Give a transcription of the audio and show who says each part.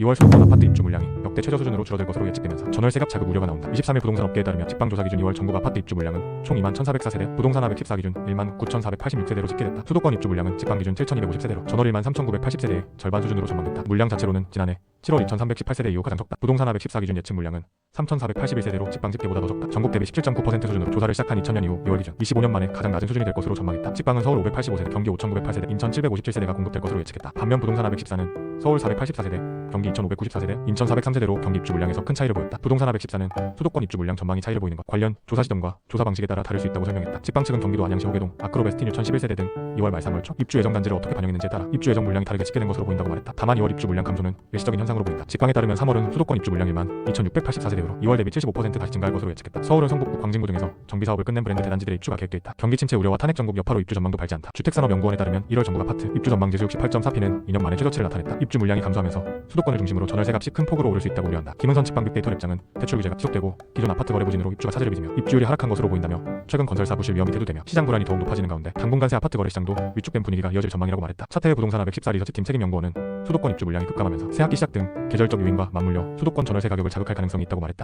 Speaker 1: 2월 수도권 아파트 입주 물량이 역대 최저 수준으로 줄어들 것으로 예측되면서 전월세값 자급 우려가 나온다. 23일 부동산 업계에 따르면 직방조사 기준 2월 전국 아파트 입주 물량은 총 21,404세대, 부동산 하백 14 기준 19,486세대로 집계됐다. 수도권 입주 물량은 직방 기준 7,250세대로 전월 13,980세대의 절반 수준으로 전망됐다. 물량 자체로는 지난해 7월 2,318세대 이후 가장 적다. 부동산 하백 14 기준 예측 물량은 3,481세대로 직방 집계보다 더 적다. 전국 대비 17.9% 수준으로 조사를 시작한 2000년 이후 2월 기준 25년 만에 가장 낮은 수준이 될 것으로 전망했다. 직방은 서울 585세대, 경기 5,908세대, 인천 757세대가 공급될 것으로 예측했다. 반면 부동산 하백 14는 서울 484세대, 경기 2,594세대, 인천 403세대로 경기 입주 물량에서 큰 차이를 보였다. 부동산 하백 14는 수도권 입주 물량 전망이 차이를 보이는 것, 관련 조사 시점과 조사 방식에 따라 다를 수 있다고 설명했다. 직방 측은 경기도 안양시 호계동, 아크로베스틴 유천 11세대 등 2월 말 3월 초 입주 예정 단지를 어떻게 반영했는지에 따라 입주 예정 물량이 다르게 집계된 것으로 보인다고 말했다. 다만 2월 입주 물량 감소는 일시적인 현상으로 보인다. 직방에 따르면 3월은 수도권 입주 물량 1만 2,684세대로 2월 대비 75% 다시 증가할 것으로 예측했다. 서울은 성북구, 광진구 등에서 정비 사업을 끝낸 브랜드 대단지들의 입주가 계획돼 있다. 경기 침체 우려와 탄핵 전국 여파로 입주 전망도 밝지 않다. 주택산업연구원에 따르면 1월 전국 아파트 입주 전망 지수 68.4p는 2년 만에 최저치를 나타냈다. 입주 물량이 감소하면서 수도권을 중심으로 전월세값이 큰 폭으로 오를 수 있다고 우려한다. 김은선 직방 빅데이터 랩장은 대출 규제가 지속되고 기존 아파트 거래 부진으로 입주가 차질을 빚으며 입주율이 하락한 것으로 보인다며 최근 건설사 부실 위험이 대두되며 시장 불안이 더욱 높아지는 가운데 당분간 새 아파트 거래 시장도 위축된 분위기가 이어질 전망이라고 말했다. 차태회 부동산 하백 14 리서치팀 책임연구원은 수도권 입주 물량이 급감하면서 새학기 시작 등 계절적 요인과 맞물려 수도권 전월세 가격을 자극할 가능성이 있다고 말했다.